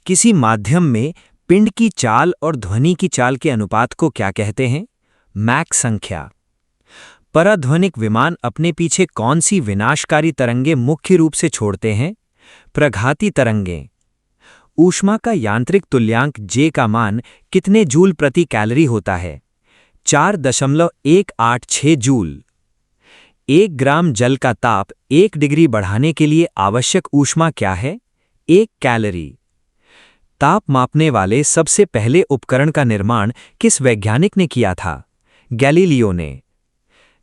किसी माध्यम में पिंड की चाल और ध्वनि की चाल के अनुपात को क्या कहते हैं? मैक संख्या। पराध्वनिक विमान अपने पीछे कौन सी विनाशकारी तरंगें मुख्य रूप से छोड़ते हैं? प्रघाती तरंगें। ऊष्मा का यांत्रिक तुल्यांक J का मान कितने जूल प्रति कैलोरी होता है? 4.186 जूल। 1 ग्राम जल का ताप 1 डिग्री बढ़ाने के लिए आवश्यक ऊष्मा क्या है? 1 कैलोरी। ताप मापने वाले सबसे पहले उपकरण का निर्माण किस वैज्ञानिक ने किया था? गैलीलियो ने।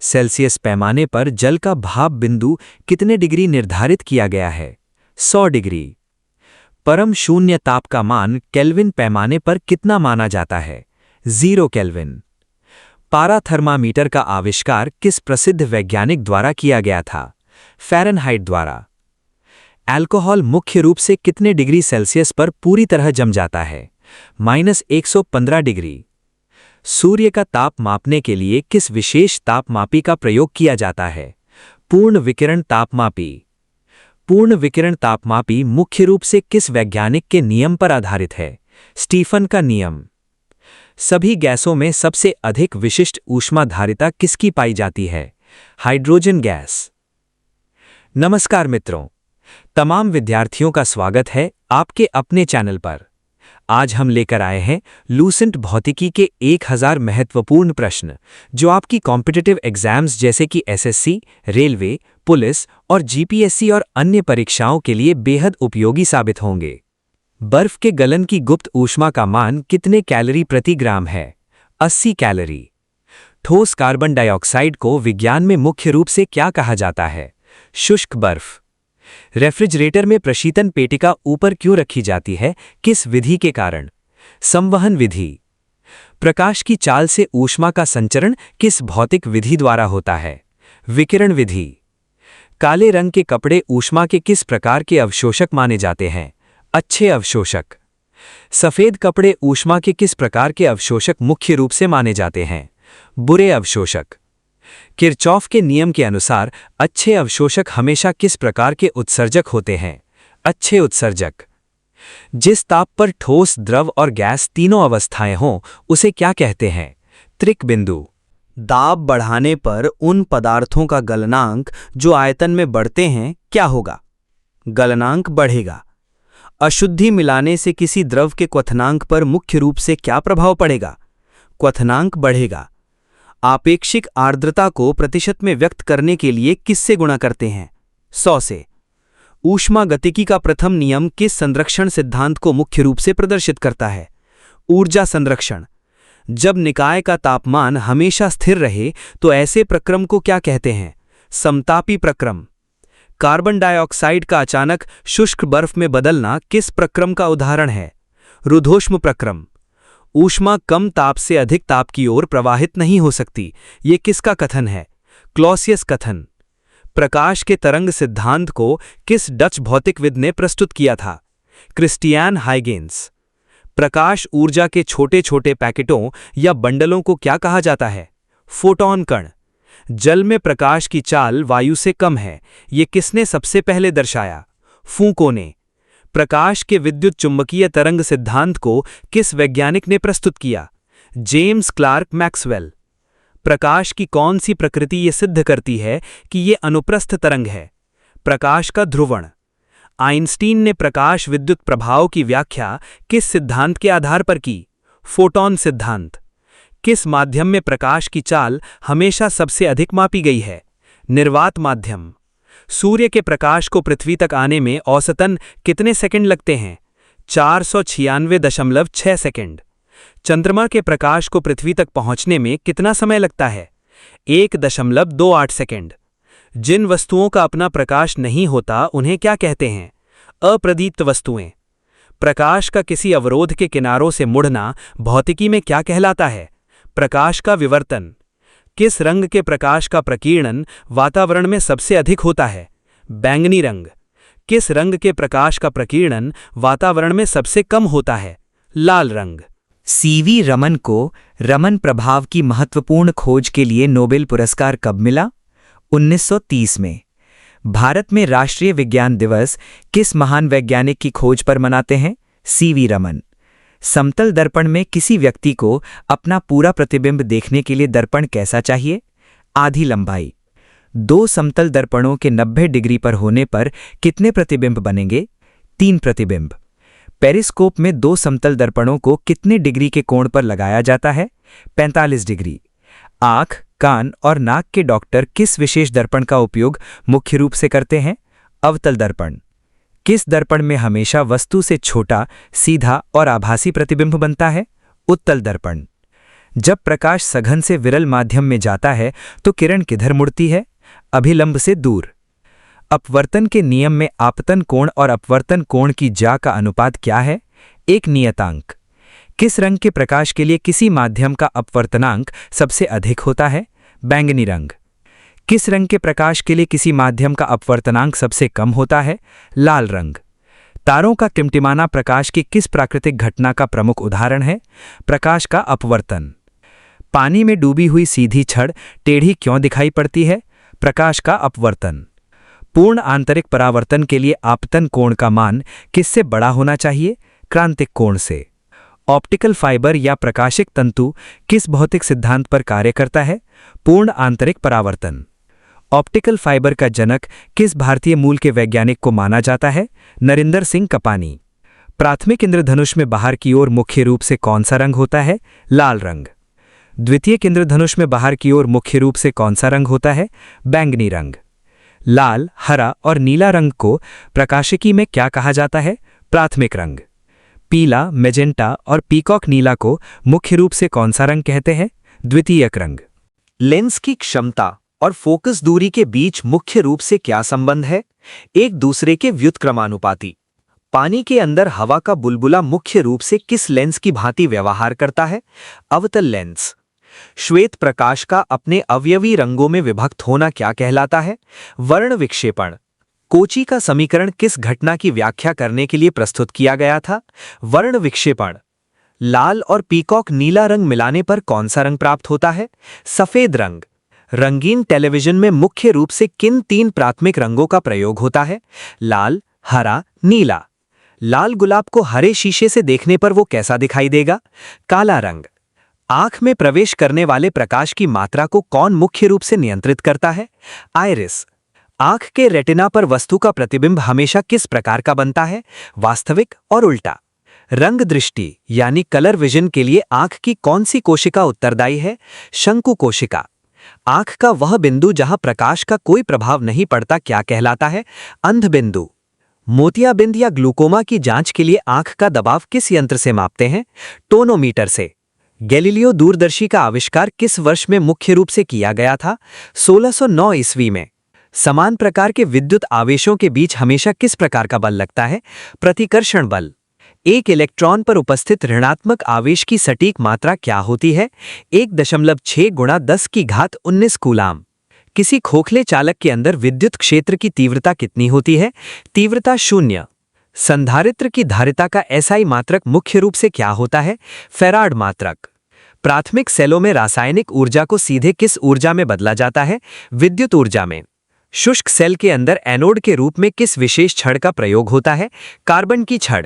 सेल्सियस पैमाने पर जल का भाप बिंदु कितने डिग्री निर्धारित किया गया है? 100 डिग्री। परम शून्य ताप का मान केल्विन पैमाने पर कितना माना जाता है? 0 केल्विन। पाराथर्मामीटर का आविष्कार किस प्रसिद्ध वैज्ञानिक द्वारा किया गया था? फ़ारेनहाइट द्वारा। अल्कोहल मुख्य रूप से कितने डिग्री सेल्सियस पर पूरी तरह जम जाता है? -115 डिग्री। सूर्य का ताप मापने के लिए किस विशेष तापमापी का प्रयोग किया जाता है? पूर्ण विकिरण तापमापी। पूर्ण विकिरण तापमापी मुख्य रूप से किस वैज्ञानिक के नियम पर आधारित है? स्टीफन का नियम। सभी गैसों में सबसे अधिक विशिष्ट ऊष्माधारिता किसकी पाई जाती है? Hydrogen gas. नमस्कार मित्रों, तमाम विद्यार्थियों का स्वागत है आपके अपने चैनल पर। आज हम लेकर आए हैं लूसेंट भौतिकी के 1000 महत्वपूर्ण प्रश्न जो आपकी कॉम्पिटिटिव एग्जाम्स जैसे कि एसएससी, रेलवे, पुलिस और जीपीएससी और अन्य परीक्षाओं के लिए बेहद उपयोगी साबित होंगे। बर्फ के गलन की गुप्त ऊष्मा का मान कितने कैलोरी प्रति ग्राम है? 80 कैलोरी। ठोस कार्बन डाइऑक्साइड को विज्ञान में मुख्य रूप से क्या कहा जाता है? शुष्क बर्फ। रेफ्रिजरेटर में प्रशीतन पेटिका ऊपर क्यों रखी जाती है? किस विधि के कारण? संवहन विधि। प्रकाश की चाल से ऊष्मा का संचरण किस भौतिक विधि द्वारा होता है? विकिरण विधि। काले रंग के कपड़े ऊष्मा के किस प्रकार के अवशोषक माने जाते हैं? अच्छे अवशोषक। सफेद कपड़े ऊष्मा के किस प्रकार के अवशोषक मुख्य रूप से माने जाते हैं? बुरे अवशोषक। किरचॉफ के नियम के अनुसार अच्छे अवशोषक हमेशा किस प्रकार के उत्सर्जक होते हैं? अच्छे उत्सर्जक। जिस ताप पर ठोस, द्रव और गैस तीनों अवस्थाएं हों उसे क्या कहते हैं? त्रिक बिंदु। दाब बढ़ाने पर उन पदार्थों का गलनांक जो आयतन में बढ़ते हैं क्या होगा? गलनांक बढ़ेगा। अशुद्धि मिलाने से किसी द्रव के क्वथनांक पर मुख्य रूप से क्या प्रभाव पड़ेगा? क्वथनांक बढ़ेगा। आपेक्षिक आर्द्रता को प्रतिशत में व्यक्त करने के लिए किससे गुणा करते हैं? 100 से। ऊष्मागतिकी का प्रथम नियम किस संरक्षण सिद्धांत को मुख्य रूप से प्रदर्शित करता है? ऊर्जा संरक्षण। जब निकाय का तापमान हमेशा स्थिर रहे तो ऐसे प्रक्रम को क्या कहते हैं? समतापी प्रक्रम। कार्बन डाइऑक्साइड का अचानक शुष्क बर्फ में बदलना किस प्रक्रम का उदाहरण है? रुद्धोष्म प्रक्रम। ऊष्मा कम ताप से अधिक ताप की ओर प्रवाहित नहीं हो सकती, ये किसका कथन है? क्लॉसियस कथन। प्रकाश के तरंग सिद्धांत को किस डच भौतिकविद ने प्रस्तुत किया था? क्रिस्टियान हाइगेन्स। प्रकाश ऊर्जा के छोटे छोटे पैकेटों या बंडलों को क्या कहा जाता है? फोटॉन कण। जल में प्रकाश की चाल वायु से कम है, ये किसने सबसे पहले दर्शाया? फूको ने। प्रकाश के विद्युत चुम्बकीय तरंग सिद्धांत को किस वैज्ञानिक ने प्रस्तुत किया? James Clark Maxwell. प्रकाश की कौन सी प्रकृति ये सिद्ध करती है कि ये अनुप्रस्थ तरंग है? प्रकाश का ध्रुवण। आइंस्टीन ने प्रकाश विद्युत प्रभाव की व्याख्या किस सिद्धांत के आधार पर की? फोटॉन सिद्धांत। किस माध्यम में प्रकाश की चाल हमेशा सबसे अधिक मापी गई है? निर्वात माध्यम। सूर्य के प्रकाश को पृथ्वी तक आने में औसतन कितने सेकंड लगते हैं? 496.6 सेकंड। चंद्रमा के प्रकाश को पृथ्वी तक पहुंचने में कितना समय लगता है? 1.28 सेकंड। जिन वस्तुओं का अपना प्रकाश नहीं होता उन्हें क्या कहते हैं? अप्रदीप्त वस्तुएं। प्रकाश का किसी अवरोध के किनारों से मुड़ना भौतिकी में क्या कहलाता है? प्रकाश का विवर्तन। किस रंग के प्रकाश का प्रकीर्णन वातावरण में सबसे अधिक होता है? बैंगनी रंग। किस रंग के प्रकाश का प्रकीर्णन वातावरण में सबसे कम होता है? लाल रंग। सीवी रमन को रमन प्रभाव की महत्वपूर्ण खोज के लिए नोबेल पुरस्कार कब मिला? 1930 में। भारत में राष्ट्रीय विज्ञान दिवस किस महान वैज्ञानिक की खोज पर मनाते हैं? सीवी रमन। समतल दर्पण में किसी व्यक्ति को अपना पूरा प्रतिबिंब देखने के लिए दर्पण कैसा चाहिए? आधी लंबाई। दो समतल दर्पणों के 90 डिग्री पर होने पर कितने प्रतिबिंब बनेंगे? 3 प्रतिबिंब। पेरिस्कोप में दो समतल दर्पणों को कितने डिग्री के कोण पर लगाया जाता है? 45 डिग्री। आंख, कान और नाक के डॉक्टर किस विशेष दर्पण का उपयोग मुख्य रूप से करते हैं? अवतल दर्पण। किस दर्पण में हमेशा वस्तु से छोटा, सीधा और आभासी प्रतिबिंब बनता है? उत्तल दर्पण। जब प्रकाश सघन से विरल माध्यम में जाता है तो किरण किधर मुड़ती है? अभिलंब से दूर। अपवर्तन के नियम में आपतन कोण और अपवर्तन कोण की ज्या का अनुपात क्या है? एक नियतांक। किस रंग के प्रकाश के लिए किसी माध्यम का अपवर्तनांक सबसे अधिक होता है? बैंगनी रंग। किस रंग के प्रकाश के लिए किसी माध्यम का अपवर्तनांक सबसे कम होता है? लाल रंग। तारों का टिमटिमाना प्रकाश की किस प्राकृतिक घटना का प्रमुख उदाहरण है? प्रकाश का अपवर्तन। पानी में डूबी हुई सीधी छड़ टेढ़ी क्यों दिखाई पड़ती है? प्रकाश का अपवर्तन। पूर्ण आंतरिक परावर्तन के लिए आपतन कोण का मान किससे बड़ा होना चाहिए? क्रांतिक कोण से। ऑप्टिकल फाइबर या प्रकाशिक तंतु किस भौतिक सिद्धांत पर कार्य करता है? पूर्ण आंतरिक परावर्तन। ऑप्टिकल फाइबर का जनक किस भारतीय मूल के वैज्ञानिक को माना जाता है? नरिंदर सिंह कपानी। प्राथमिक इंद्रधनुष में बाहर की ओर मुख्य रूप से कौन सा रंग होता है? लाल रंग। द्वितीयक इंद्रधनुष में बाहर की ओर मुख्य रूप से कौन सा रंग होता है? बैंगनी रंग। लाल, हरा और नीला रंग को प्रकाशिकी में क्या कहा जाता है? प्राथमिक रंग। पीला, मैजेंटा और पीकॉक नीला को मुख्य रूप से कौन सा रंग कहते हैं? द्वितीयक रंग। लेंस की क्षमता और फोकस दूरी के बीच मुख्य रूप से क्या संबंध है? एक दूसरे के व्युत्क्रमानुपाती। पानी के अंदर हवा का बुलबुला मुख्य रूप से किस लेंस की भांति व्यवहार करता है? अवतल लेंस। श्वेत प्रकाश का अपने अवयवी रंगों में विभक्त होना क्या कहलाता है? वर्ण विक्षेपण। कोची का समीकरण किस घटना की व्याख्या करने के लिए प्रस्तुत किया गया था? वर्ण विक्षेपण। लाल और पीकॉक नीला रंग मिलाने पर कौन सा रंग प्राप्त होता है? सफेद रंग। रंगीन टेलीविजन में मुख्य रूप से किन 3 प्राथमिक रंगों का प्रयोग होता है? लाल, हरा, नीला। लाल गुलाब को हरे शीशे से देखने पर वो कैसा दिखाई देगा? काला रंग। आंख में प्रवेश करने वाले प्रकाश की मात्रा को कौन मुख्य रूप से नियंत्रित करता है? आइरिस। आंख के रेटिना पर वस्तु का प्रतिबिंब हमेशा किस प्रकार का बनता है? वास्तविक और उल्टा। रंग दृष्टि यानी कलर विजन के लिए आंख की कौन सी कोशिका उत्तरदायी है? शंकु कोशिका। आंख का वह बिंदु जहां प्रकाश का कोई प्रभाव नहीं पड़ता क्या कहलाता है? अंध बिंदु। मोतियाबिंद या ग्लूकोमा की जांच के लिए आंख का दबाव किस यंत्र से मापते हैं? टोनोमीटर से। गैलीलियो दूरदर्शी का आविष्कार किस वर्ष में मुख्य रूप से किया गया था? 1609 ईस्वी में। समान प्रकार के विद्युत आवेशों के बीच हमेशा किस प्रकार का बल लगता है? प्रतिकर्षण बल। एक इलेक्ट्रॉन पर उपस्थित ऋणात्मक आवेश की सटीक मात्रा क्या होती है? 1.6 × 10⁻19 कूलाम। किसी खोखले चालक के अंदर विद्युत क्षेत्र की तीव्रता कितनी होती है? तीव्रता 0। संधारित्र की धारिता का एसआई मात्रक मुख्य रूप से क्या होता है? फैराड मात्रक। प्राथमिक सेलों में रासायनिक ऊर्जा को सीधे किस ऊर्जा में बदला जाता है? विद्युत ऊर्जा में। शुष्क सेल के अंदर एनोड के रूप में किस विशेष छड़ का प्रयोग होता है? कार्बन की छड़।